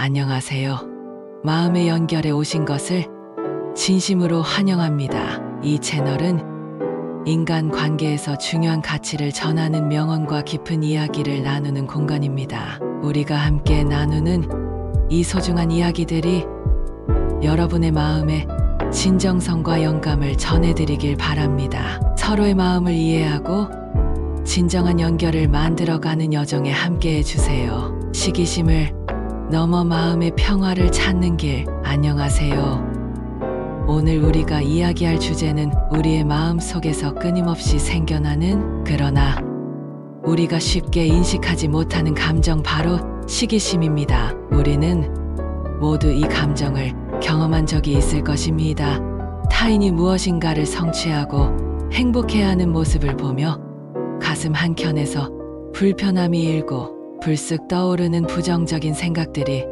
안녕하세요. 마음의 연결에 오신 것을 진심으로 환영합니다. 이 채널은 인간 관계에서 중요한 가치를 전하는 명언과 깊은 이야기를 나누는 공간입니다. 우리가 함께 나누는 이 소중한 이야기들이 여러분의 마음에 진정성과 영감을 전해드리길 바랍니다. 서로의 마음을 이해하고 진정한 연결을 만들어가는 여정에 함께해 주세요. 시기심을 넘어 마음의 평화를 찾는 길. 안녕하세요. 오늘 우리가 이야기할 주제는 우리의 마음 속에서 끊임없이 생겨나는, 그러나 우리가 쉽게 인식하지 못하는 감정, 바로 시기심입니다. 우리는 모두 이 감정을 경험한 적이 있을 것입니다. 타인이 무엇인가를 성취하고 행복해하는 모습을 보며 가슴 한켠에서 불편함이 일고 불쑥 떠오르는 부정적인 생각들이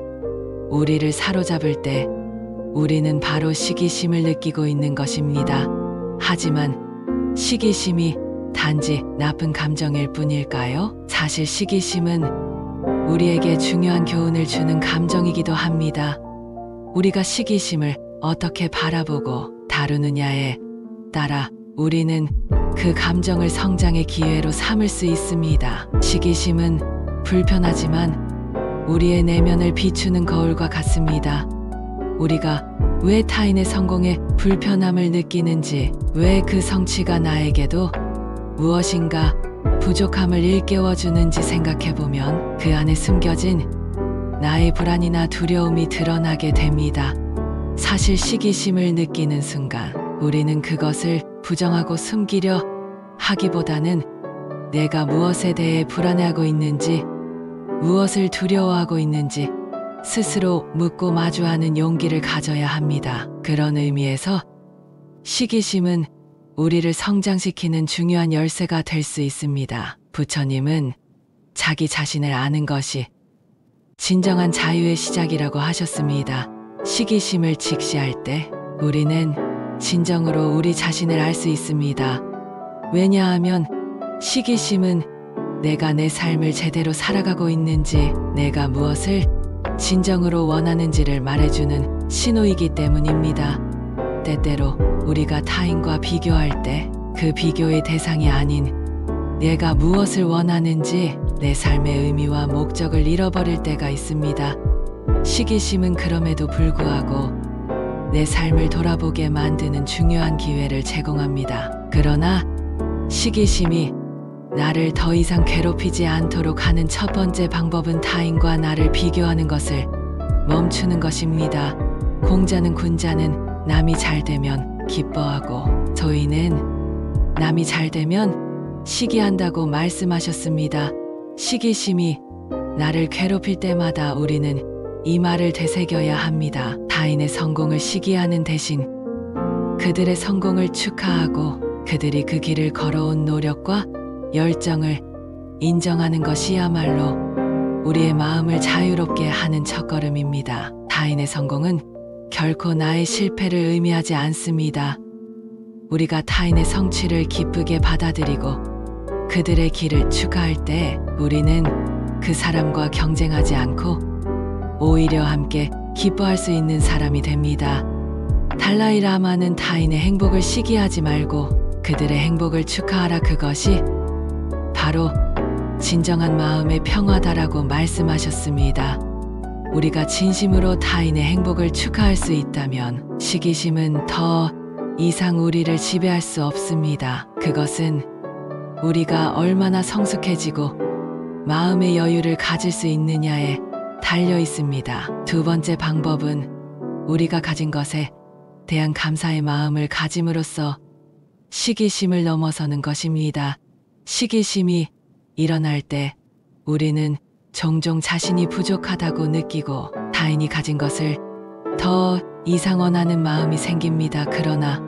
우리를 사로잡을 때 우리는 바로 시기심을 느끼고 있는 것입니다. 하지만 시기심이 단지 나쁜 감정일 뿐일까요? 사실 시기심은 우리에게 중요한 교훈을 주는 감정이기도 합니다. 우리가 시기심을 어떻게 바라보고 다루느냐에 따라 우리는 그 감정을 성장의 기회로 삼을 수 있습니다. 시기심은 불편하지만 우리의 내면을 비추는 거울과 같습니다. 우리가 왜 타인의 성공에 불편함을 느끼는지, 왜 그 성취가 나에게도 무엇인가 부족함을 일깨워주는지 생각해보면 그 안에 숨겨진 나의 불안이나 두려움이 드러나게 됩니다. 사실 시기심을 느끼는 순간 우리는 그것을 부정하고 숨기려 하기보다는 내가 무엇에 대해 불안해하고 있는지, 무엇을 두려워하고 있는지 스스로 묻고 마주하는 용기를 가져야 합니다. 그런 의미에서 시기심은 우리를 성장시키는 중요한 열쇠가 될 수 있습니다. 부처님은 자기 자신을 아는 것이 진정한 자유의 시작이라고 하셨습니다. 시기심을 직시할 때 우리는 진정으로 우리 자신을 알 수 있습니다. 왜냐하면 시기심은 내가 내 삶을 제대로 살아가고 있는지, 내가 무엇을 진정으로 원하는지를 말해주는 신호이기 때문입니다. 때때로 우리가 타인과 비교할 때 그 비교의 대상이 아닌 내가 무엇을 원하는지, 내 삶의 의미와 목적을 잃어버릴 때가 있습니다. 시기심은 그럼에도 불구하고 내 삶을 돌아보게 만드는 중요한 기회를 제공합니다. 그러나 시기심이 나를 더 이상 괴롭히지 않도록 하는 첫 번째 방법은 타인과 나를 비교하는 것을 멈추는 것입니다. 공자는 군자는 남이 잘 되면 기뻐하고 소인은 남이 잘 되면 시기한다고 말씀하셨습니다. 시기심이 나를 괴롭힐 때마다 우리는 이 말을 되새겨야 합니다. 타인의 성공을 시기하는 대신 그들의 성공을 축하하고 그들이 그 길을 걸어온 노력과 열정을 인정하는 것이야말로 우리의 마음을 자유롭게 하는 첫걸음입니다. 타인의 성공은 결코 나의 실패를 의미하지 않습니다. 우리가 타인의 성취를 기쁘게 받아들이고 그들의 길을 축하할 때 우리는 그 사람과 경쟁하지 않고 오히려 함께 기뻐할 수 있는 사람이 됩니다. 달라이 라마는 타인의 행복을 시기하지 말고 그들의 행복을 축하하라. 그것이 바로 진정한 마음의 평화다라고 말씀하셨습니다. 우리가 진심으로 타인의 행복을 축하할 수 있다면 시기심은 더 이상 우리를 지배할 수 없습니다. 그것은 우리가 얼마나 성숙해지고 마음의 여유를 가질 수 있느냐에 달려 있습니다. 두 번째 방법은 우리가 가진 것에 대한 감사의 마음을 가짐으로써 시기심을 넘어서는 것입니다. 시기심이 일어날 때 우리는 종종 자신이 부족하다고 느끼고 타인이 가진 것을 더 이상 원하는 마음이 생깁니다. 그러나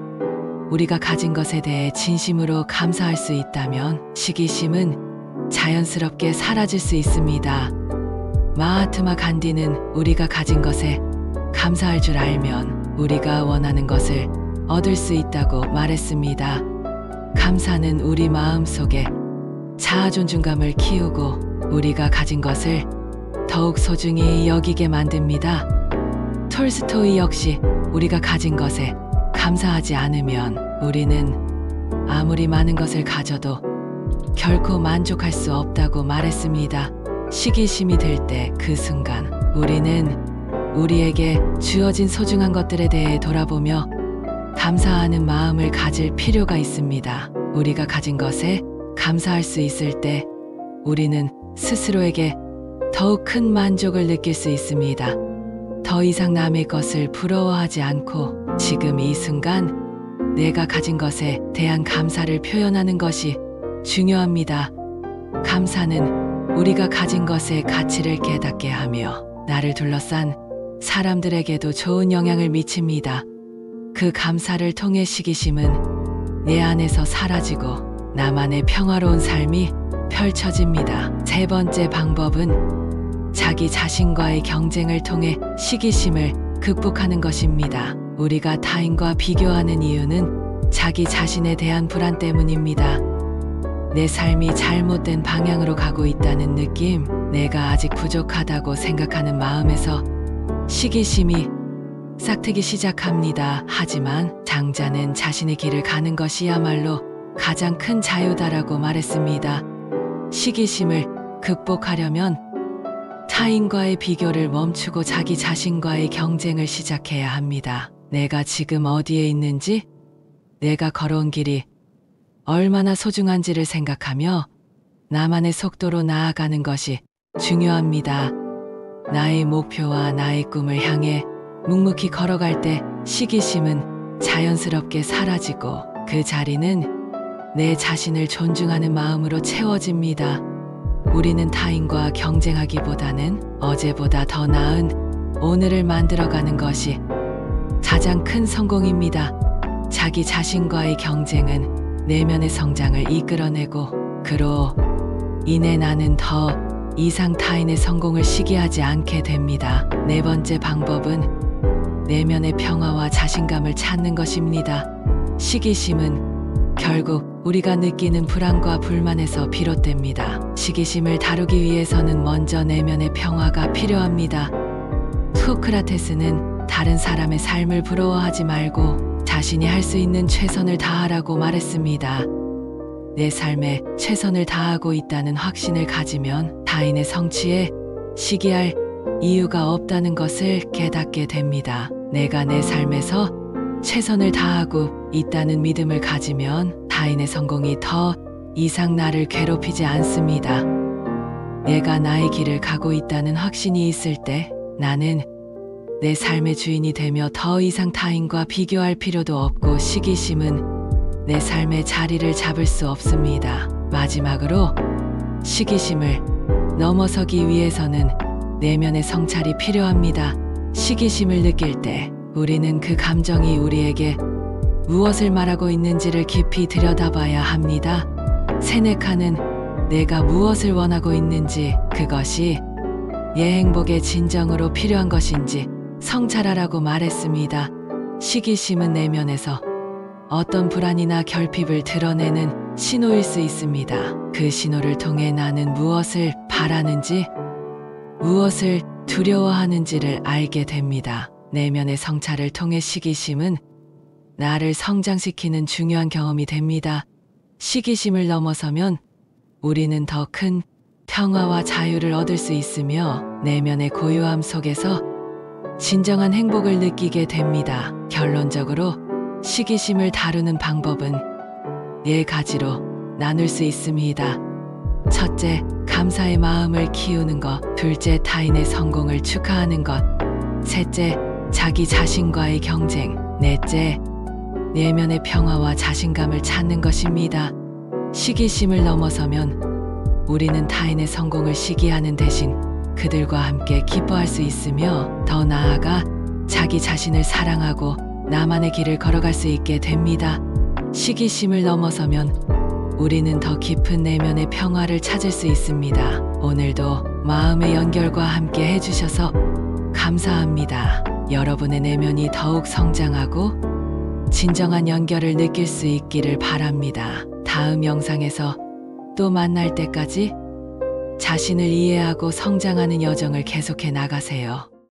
우리가 가진 것에 대해 진심으로 감사할 수 있다면 시기심은 자연스럽게 사라질 수 있습니다. 마하트마 간디는 우리가 가진 것에 감사할 줄 알면 우리가 원하는 것을 얻을 수 있다고 말했습니다. 감사는 우리 마음 속에 자아 존중감을 키우고 우리가 가진 것을 더욱 소중히 여기게 만듭니다. 톨스토이 역시 우리가 가진 것에 감사하지 않으면 우리는 아무리 많은 것을 가져도 결코 만족할 수 없다고 말했습니다. 시기심이 들 때 그 순간 우리는 우리에게 주어진 소중한 것들에 대해 돌아보며 감사하는 마음을 가질 필요가 있습니다. 우리가 가진 것에 감사할 수 있을 때 우리는 스스로에게 더욱 큰 만족을 느낄 수 있습니다. 더 이상 남의 것을 부러워하지 않고 지금 이 순간 내가 가진 것에 대한 감사를 표현하는 것이 중요합니다. 감사는 우리가 가진 것의 가치를 깨닫게 하며 나를 둘러싼 사람들에게도 좋은 영향을 미칩니다. 그 감사를 통해 시기심은 내 안에서 사라지고 나만의 평화로운 삶이 펼쳐집니다. 세 번째 방법은 자기 자신과의 경쟁을 통해 시기심을 극복하는 것입니다. 우리가 타인과 비교하는 이유는 자기 자신에 대한 불안 때문입니다. 내 삶이 잘못된 방향으로 가고 있다는 느낌, 내가 아직 부족하다고 생각하는 마음에서 시기심이 싹트기 시작합니다. 하지만 장자는 자신의 길을 가는 것이야말로 가장 큰 자유다라고 말했습니다. 시기심을 극복하려면 타인과의 비교를 멈추고 자기 자신과의 경쟁을 시작해야 합니다. 내가 지금 어디에 있는지, 내가 걸어온 길이 얼마나 소중한지를 생각하며 나만의 속도로 나아가는 것이 중요합니다. 나의 목표와 나의 꿈을 향해 묵묵히 걸어갈 때 시기심은 자연스럽게 사라지고 그 자리는 내 자신을 존중하는 마음으로 채워집니다. 우리는 타인과 경쟁하기보다는 어제보다 더 나은 오늘을 만들어가는 것이 가장 큰 성공입니다. 자기 자신과의 경쟁은 내면의 성장을 이끌어내고 그로 인해 나는 더 이상 타인의 성공을 시기하지 않게 됩니다. 네 번째 방법은 내면의 평화와 자신감을 찾는 것입니다. 시기심은 결국 우리가 느끼는 불안과 불만에서 비롯됩니다. 시기심을 다루기 위해서는 먼저 내면의 평화가 필요합니다. 소크라테스는 다른 사람의 삶을 부러워하지 말고 자신이 할 수 있는 최선을 다하라고 말했습니다. 내 삶에 최선을 다하고 있다는 확신을 가지면 타인의 성취에 시기할 이유가 없다는 것을 깨닫게 됩니다. 내가 내 삶에서 최선을 다하고 있다는 믿음을 가지면 타인의 성공이 더 이상 나를 괴롭히지 않습니다. 내가 나의 길을 가고 있다는 확신이 있을 때 나는 내 삶의 주인이 되며 더 이상 타인과 비교할 필요도 없고 시기심은 내 삶의 자리를 잡을 수 없습니다. 마지막으로 시기심을 넘어서기 위해서는 내면의 성찰이 필요합니다. 시기심을 느낄 때 우리는 그 감정이 우리에게 무엇을 말하고 있는지를 깊이 들여다봐야 합니다. 세네카는 내가 무엇을 원하고 있는지, 그것이 내 행복에 진정으로 필요한 것인지 성찰하라고 말했습니다. 시기심은 내면에서 어떤 불안이나 결핍을 드러내는 신호일 수 있습니다. 그 신호를 통해 나는 무엇을 바라는지, 무엇을 두려워하는지를 알게 됩니다. 내면의 성찰을 통해 시기심은 나를 성장시키는 중요한 경험이 됩니다. 시기심을 넘어서면 우리는 더 큰 평화와 자유를 얻을 수 있으며 내면의 고요함 속에서 진정한 행복을 느끼게 됩니다. 결론적으로 시기심을 다루는 방법은 4가지로 나눌 수 있습니다. 첫째, 감사의 마음을 키우는 것. 둘째, 타인의 성공을 축하하는 것. 셋째, 자기 자신과의 경쟁. 넷째, 내면의 평화와 자신감을 찾는 것입니다. 시기심을 넘어서면 우리는 타인의 성공을 시기하는 대신 그들과 함께 기뻐할 수 있으며 더 나아가 자기 자신을 사랑하고 나만의 길을 걸어갈 수 있게 됩니다. 시기심을 넘어서면 우리는 더 깊은 내면의 평화를 찾을 수 있습니다. 오늘도 마음의 연결과 함께 해주셔서 감사합니다. 여러분의 내면이 더욱 성장하고 진정한 연결을 느낄 수 있기를 바랍니다. 다음 영상에서 또 만날 때까지 자신을 이해하고 성장하는 여정을 계속해 나가세요.